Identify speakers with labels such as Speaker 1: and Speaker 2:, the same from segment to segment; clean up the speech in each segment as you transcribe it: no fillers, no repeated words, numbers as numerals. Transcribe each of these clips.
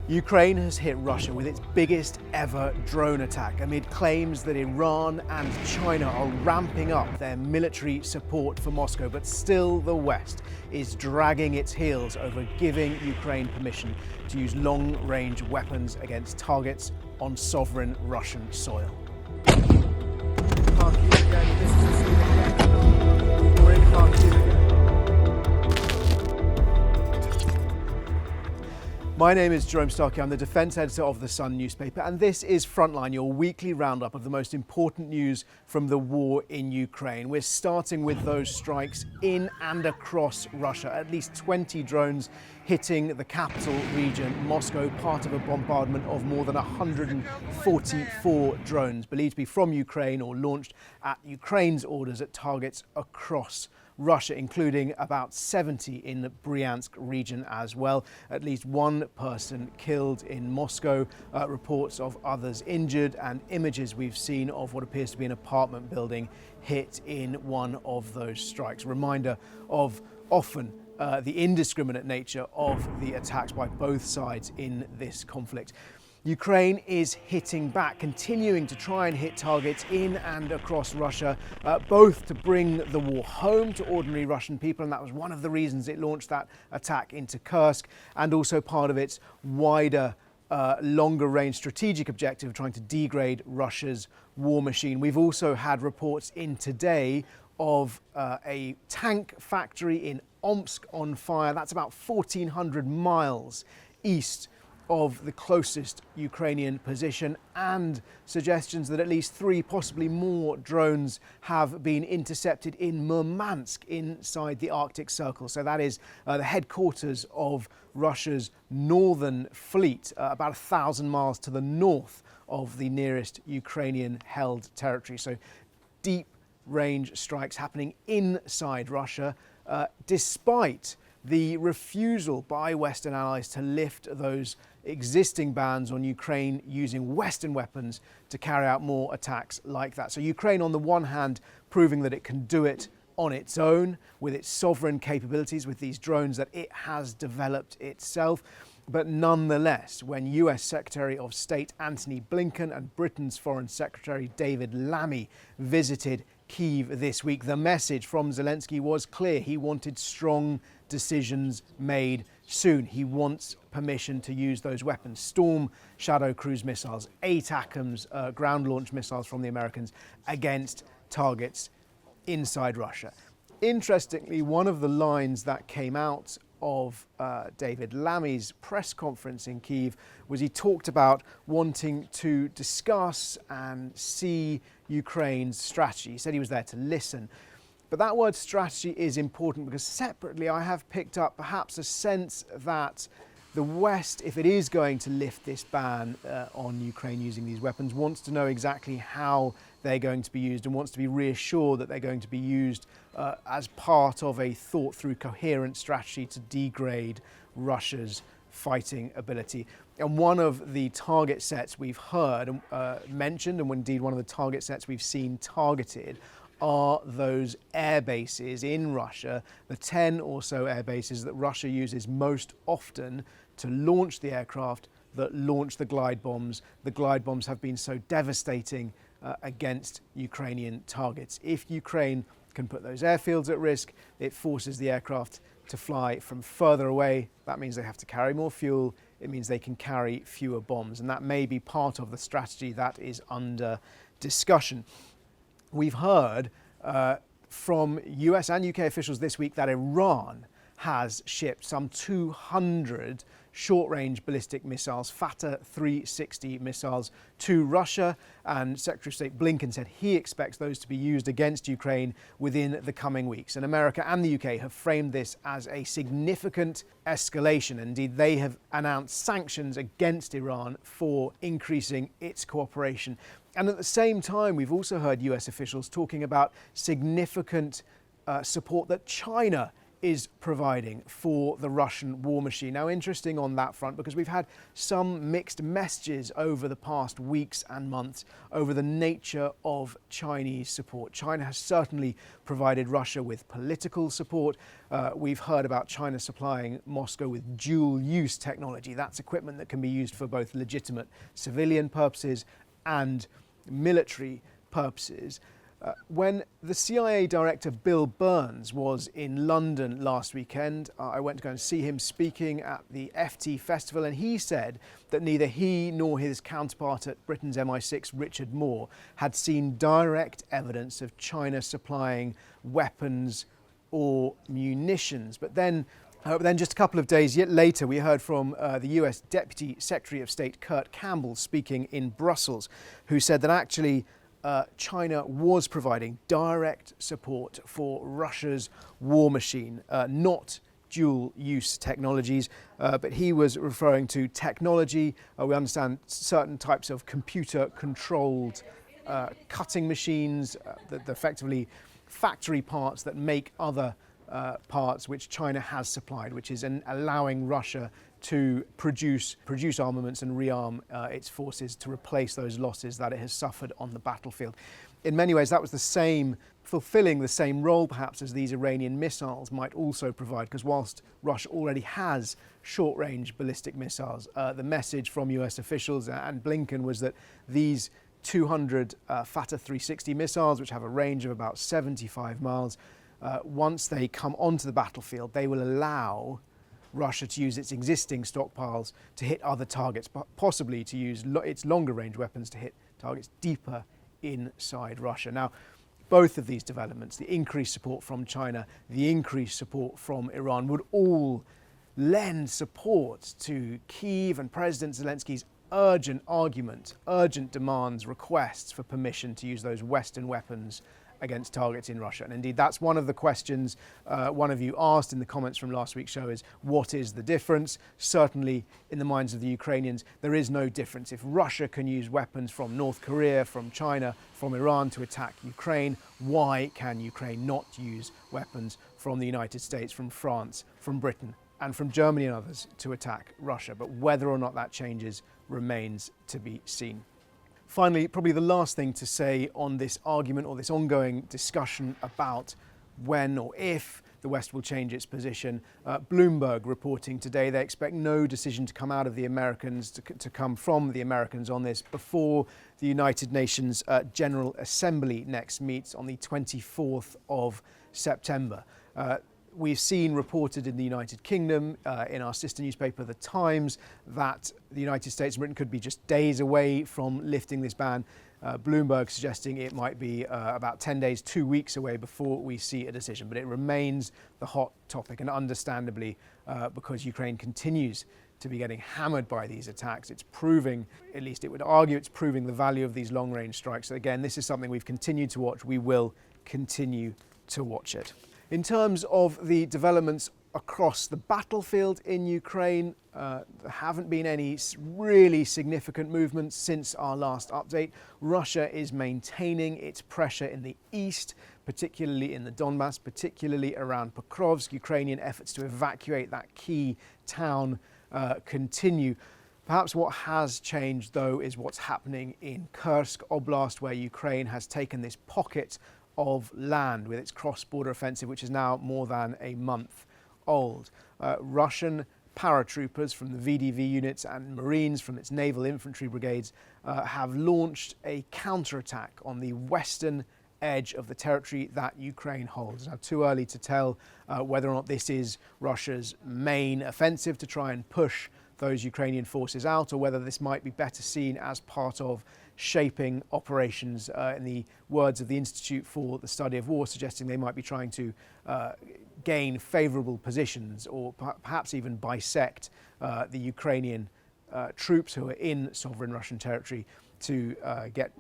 Speaker 1: Ukraine has hit Russia with its biggest ever drone attack amid claims that Iran and China are ramping up their military support for Moscow. But still, the West is dragging its heels over giving Ukraine permission to use long-range weapons against targets on sovereign Russian soil. My name is Jerome Starkey. I'm the defence editor of The Sun newspaper, and this is Frontline, your weekly roundup of the most important news from the war in Ukraine. We're starting with those strikes in and across Russia. At least 20 drones hitting the capital region, Moscow, part of a bombardment of more than 144 drones, believed to be from Ukraine or launched at Ukraine's orders at targets across Russia, including about 70 in the Bryansk region as well. At least one person killed in Moscow, reports of others injured, and images we've seen of what appears to be an apartment building hit in one of those strikes. Reminder of often the indiscriminate nature of the attacks by both sides in this conflict. Ukraine is hitting back, continuing to try and hit targets in and across Russia, both to bring the war home to ordinary Russian people, and that was one of the reasons it launched that attack into Kursk, and also part of its wider, longer-range strategic objective of trying to degrade Russia's war machine. We've also had reports in today of a tank factory in Omsk on fire. That's about 1,400 miles east of the closest Ukrainian position, and suggestions that at least 3, possibly more, drones have been intercepted in Murmansk inside the Arctic Circle. So that is the headquarters of Russia's northern fleet, about 1,000 miles to the north of the nearest Ukrainian-held territory. So deep range strikes happening inside Russia, despite the refusal by Western allies to lift those existing bans on Ukraine using Western weapons to carry out more attacks like that. So Ukraine, on the one hand, proving that it can do it on its own with its sovereign capabilities, with these drones that it has developed itself. But nonetheless, when US Secretary of State Antony Blinken and Britain's Foreign Secretary David Lammy visited Kyiv this week, the message from Zelensky was clear. He wanted strong decisions made soon. He wants permission to use those weapons. Storm Shadow cruise missiles, 8 ATACMS ground-launched missiles from the Americans against targets inside Russia. Interestingly, one of the lines that came out of David Lammy's press conference in Kyiv was he talked about wanting to discuss and see Ukraine's strategy. He said he was there to listen. But that word strategy is important because separately I have picked up perhaps a sense that the West, if it is going to lift this ban on Ukraine using these weapons, wants to know exactly how they're going to be used and wants to be reassured that they're going to be used as part of a thought-through, coherent strategy to degrade Russia's fighting ability. And one of the target sets we've heard mentioned, and indeed one of the target sets we've seen targeted, are those air bases in Russia, the 10 or so air bases that Russia uses most often to launch the aircraft that launch the glide bombs. The glide bombs have been so devastating against Ukrainian targets. If Ukraine can put those airfields at risk, it forces the aircraft to fly from further away. That means they have to carry more fuel. It means they can carry fewer bombs. And that may be part of the strategy that is under discussion. We've heard from US and UK officials this week that Iran has shipped some 200 short-range ballistic missiles, Fateh 360 missiles, to Russia, and Secretary of State Blinken said he expects those to be used against Ukraine within the coming weeks. And America and the UK have framed this as a significant escalation. Indeed, they have announced sanctions against Iran for increasing its cooperation. And at the same time, we've also heard US officials talking about significant support that China is providing for the Russian war machine. Now, interesting on that front, because we've had some mixed messages over the past weeks and months over the nature of Chinese support. China has certainly provided Russia with political support. We've heard about China supplying Moscow with dual-use technology. That's equipment that can be used for both legitimate civilian purposes and military purposes. When the CIA director Bill Burns was in London last weekend, I went to go and see him speaking at the FT Festival, and he said that neither he nor his counterpart at Britain's MI6, Richard Moore, had seen direct evidence of China supplying weapons or munitions. But then just a couple of days later, we heard from the US Deputy Secretary of State Kurt Campbell speaking in Brussels, who said that actually China was providing direct support for Russia's war machine, not dual-use technologies, but he was referring to technology. We understand certain types of computer-controlled cutting machines, that effectively factory parts that make other parts which China has supplied, which is allowing Russia to produce armaments and rearm its forces to replace those losses that it has suffered on the battlefield. In many ways, that was fulfilling the same role perhaps as these Iranian missiles might also provide, because whilst Russia already has short-range ballistic missiles, the message from US officials and Blinken was that these 200 Fatah 360 missiles, which have a range of about 75 miles, once they come onto the battlefield, they will allow Russia to use its existing stockpiles to hit other targets, possibly to use its longer range weapons to hit targets deeper inside Russia. Now, both of these developments, the increased support from China, the increased support from Iran, would all lend support to Kyiv and President Zelensky's urgent argument, urgent demands, requests for permission to use those Western weapons against targets in Russia. And indeed, that's one of the questions one of you asked in the comments from last week's show is, what is the difference? Certainly, in the minds of the Ukrainians, there is no difference. If Russia can use weapons from North Korea, from China, from Iran to attack Ukraine, why can Ukraine not use weapons from the United States, from France, from Britain, and from Germany and others to attack Russia? But whether or not that changes remains to be seen. Finally, probably the last thing to say on this argument or this ongoing discussion about when or if the West will change its position. Bloomberg reporting today they expect no decision to come out of the Americans, to come from the Americans on this before the United Nations General Assembly next meets on the 24th of September. We've seen reported in the United Kingdom, in our sister newspaper, The Times, that the United States and Britain could be just days away from lifting this ban. Bloomberg suggesting it might be about 10 days, 2 weeks away before we see a decision. But it remains the hot topic, and understandably, because Ukraine continues to be getting hammered by these attacks. It's proving, at least it would argue, it's proving the value of these long-range strikes. So again, this is something we've continued to watch. We will continue to watch it. In terms of the developments across the battlefield in Ukraine, there haven't been any really significant movements since our last update. Russia is maintaining its pressure in the east, particularly in the Donbass, particularly around Pokrovsk. Ukrainian efforts to evacuate that key town continue. Perhaps what has changed, though, is what's happening in Kursk Oblast, where Ukraine has taken this pocket of land with its cross-border offensive, which is now more than a month old. Russian paratroopers from the VDV units and Marines from its naval infantry brigades have launched a counterattack on the western edge of the territory that Ukraine holds. Now, too early to tell whether or not this is Russia's main offensive to try and push those Ukrainian forces out, or whether this might be better seen as part of shaping operations, in the words of the Institute for the Study of War, suggesting they might be trying to gain favourable positions or perhaps even bisect the Ukrainian troops who are in sovereign Russian territory to get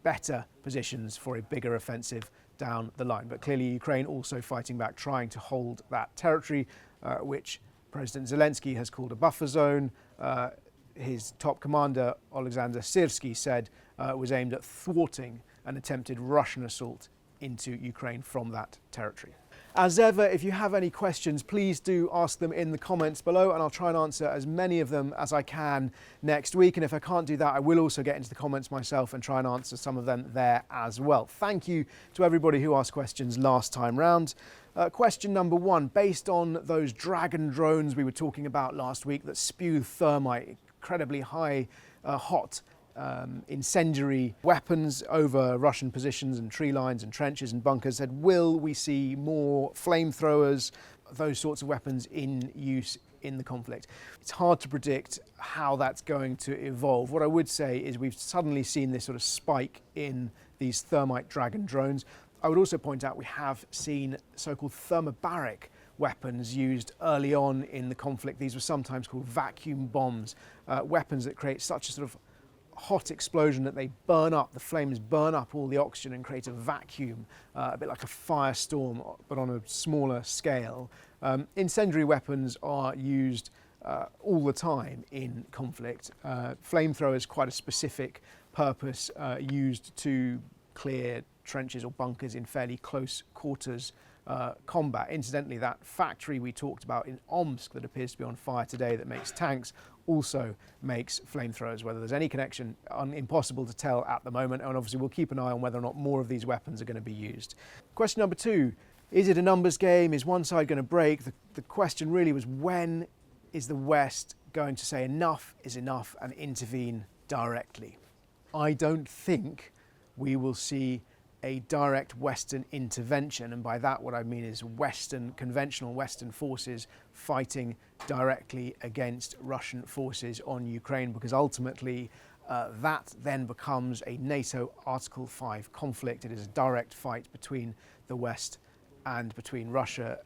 Speaker 1: better positions for a bigger offensive down the line. But clearly Ukraine also fighting back, trying to hold that territory, which President Zelensky has called a buffer zone. His top commander, Alexander Syrsky, said was aimed at thwarting an attempted Russian assault into Ukraine from that territory. As ever, if you have any questions, please do ask them in the comments below, and I'll try and answer as many of them as I can next week. And if I can't do that, I will also get into the comments myself and try and answer some of them there as well. Thank you to everybody who asked questions last time round. Question number one, based on those Dragon drones we were talking about last week that spew thermite, incredibly high, hot, incendiary weapons over Russian positions and tree lines and trenches and bunkers, said, will we see more flamethrowers, those sorts of weapons in use in the conflict? It's hard to predict how that's going to evolve. What I would say is we've suddenly seen this sort of spike in these thermite Dragon drones. I would also point out we have seen so-called thermobaric weapons used early on in the conflict. These were sometimes called vacuum bombs, weapons that create such a sort of hot explosion that they burn up, the flames burn up all the oxygen and create a vacuum, a bit like a firestorm, but on a smaller scale. Incendiary weapons are used all the time in conflict. Flamethrowers, quite a specific purpose, used to clear trenches or bunkers in fairly close quarters combat. Incidentally, that factory we talked about in Omsk that appears to be on fire today that makes tanks also makes flamethrowers. Whether there's any connection, impossible to tell at the moment, and obviously we'll keep an eye on whether or not more of these weapons are going to be used. Question number two, is it a numbers game? Is one side going to break? The question really was, when is the West going to say enough is enough and intervene directly? I don't think we will see a direct Western intervention, and by that what I mean is conventional Western forces fighting directly against Russian forces on Ukraine, because ultimately that then becomes a NATO Article 5 conflict. It is a direct fight between the West and between Russia,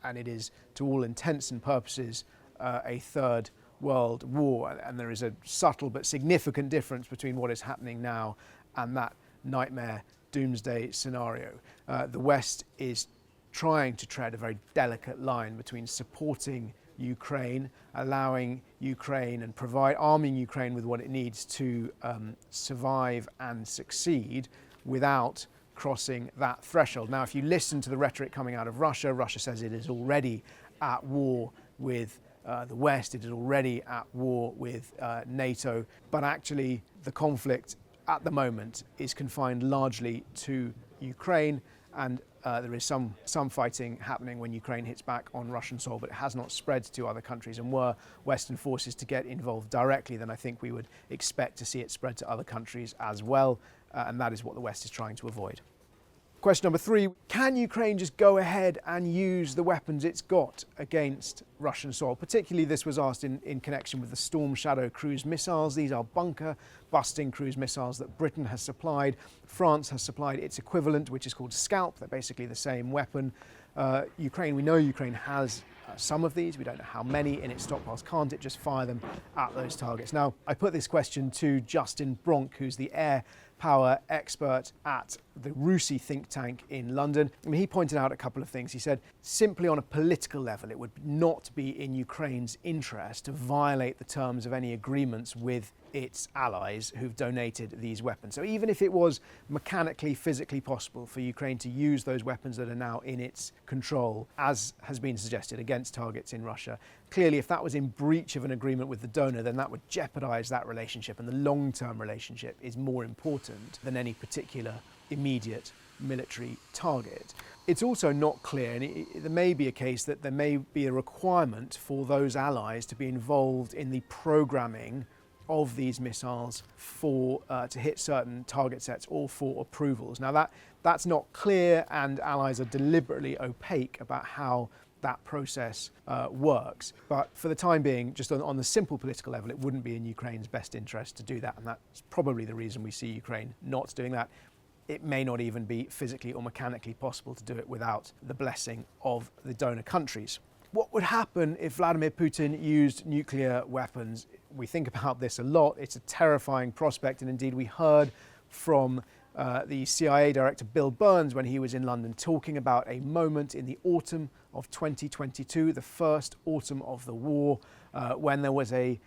Speaker 1: and it is, to all intents and purposes, a third world war. And there is a subtle but significant difference between what is happening now and that nightmare doomsday scenario. The West is trying to tread a very delicate line between supporting Ukraine, allowing Ukraine and arming Ukraine with what it needs to survive and succeed without crossing that threshold. Now, if you listen to the rhetoric coming out of Russia, Russia says it is already at war with the West, it is already at war with NATO, but actually the conflict at the moment is confined largely to Ukraine, and there is some fighting happening when Ukraine hits back on Russian soil, but it has not spread to other countries. And were Western forces to get involved directly, then I think we would expect to see it spread to other countries as well, and that is what the West is trying to avoid. Question number three, can Ukraine just go ahead and use the weapons it's got against Russian soil? Particularly this was asked in connection with the Storm Shadow cruise missiles. These are bunker-busting cruise missiles that Britain has supplied. France has supplied its equivalent, which is called Scalp. They're basically the same weapon. We know Ukraine has some of these. We don't know how many in its stockpiles. Can't it just fire them at those targets? Now, I put this question to Justin Bronk, who's the air power expert at the RUSI think tank in London. I mean, he pointed out a couple of things. He said, simply on a political level, it would not be in Ukraine's interest to violate the terms of any agreements with its allies who've donated these weapons. So even if it was mechanically, physically possible for Ukraine to use those weapons that are now in its control, as has been suggested, against targets in Russia, clearly if that was in breach of an agreement with the donor, then that would jeopardize that relationship, and the long-term relationship is more important than any particular immediate military target. It's also not clear, and there may be a case that there may be a requirement for those allies to be involved in the programming of these missiles to hit certain target sets or for approvals. Now that's not clear, and allies are deliberately opaque about how that process works. But for the time being, just on the simple political level, it wouldn't be in Ukraine's best interest to do that, and that's probably the reason we see Ukraine not doing that. It may not even be physically or mechanically possible to do it without the blessing of the donor countries. What would happen if Vladimir Putin used nuclear weapons? We think about this a lot. It's a terrifying prospect, and indeed we heard from the CIA director Bill Burns when he was in London talking about a moment in the autumn of 2022, the first autumn of the war, when there was a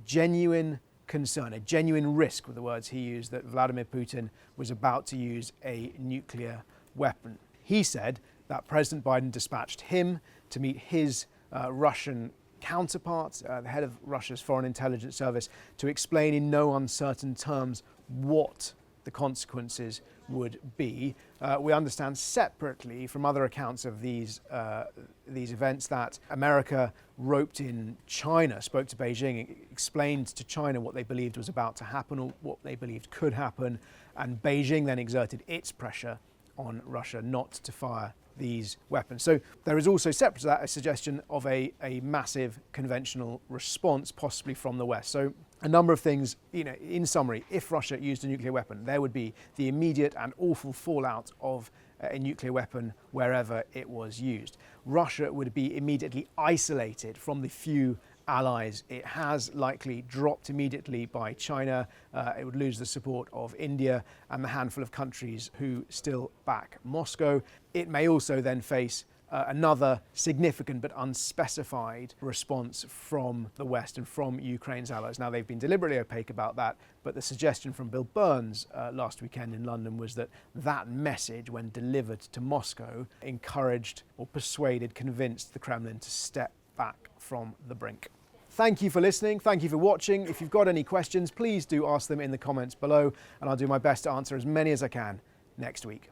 Speaker 1: genuine concern, a genuine risk, were the words he used, that Vladimir Putin was about to use a nuclear weapon. He said that President Biden dispatched him to meet his Russian counterpart, the head of Russia's Foreign Intelligence Service, to explain in no uncertain terms what the consequences would be. We understand separately from other accounts of these events that America roped in China, spoke to Beijing, explained to China what they believed was about to happen or what they believed could happen, and Beijing then exerted its pressure on Russia not to fire these weapons. So there is also separate to that a suggestion of a massive conventional response, possibly from the West. So a number of things, in summary, if Russia used a nuclear weapon, there would be the immediate and awful fallout of a nuclear weapon wherever it was used. Russia would be immediately isolated from the few allies it has, likely dropped immediately by China. It would lose the support of India and the handful of countries who still back Moscow. It may also then face another significant but unspecified response from the West and from Ukraine's allies. Now, they've been deliberately opaque about that, but the suggestion from Bill Burns last weekend in London was that that message, when delivered to Moscow, encouraged or persuaded, convinced the Kremlin to step back from the brink. Thank you for listening. Thank you for watching. If you've got any questions, please do ask them in the comments below, and I'll do my best to answer as many as I can next week.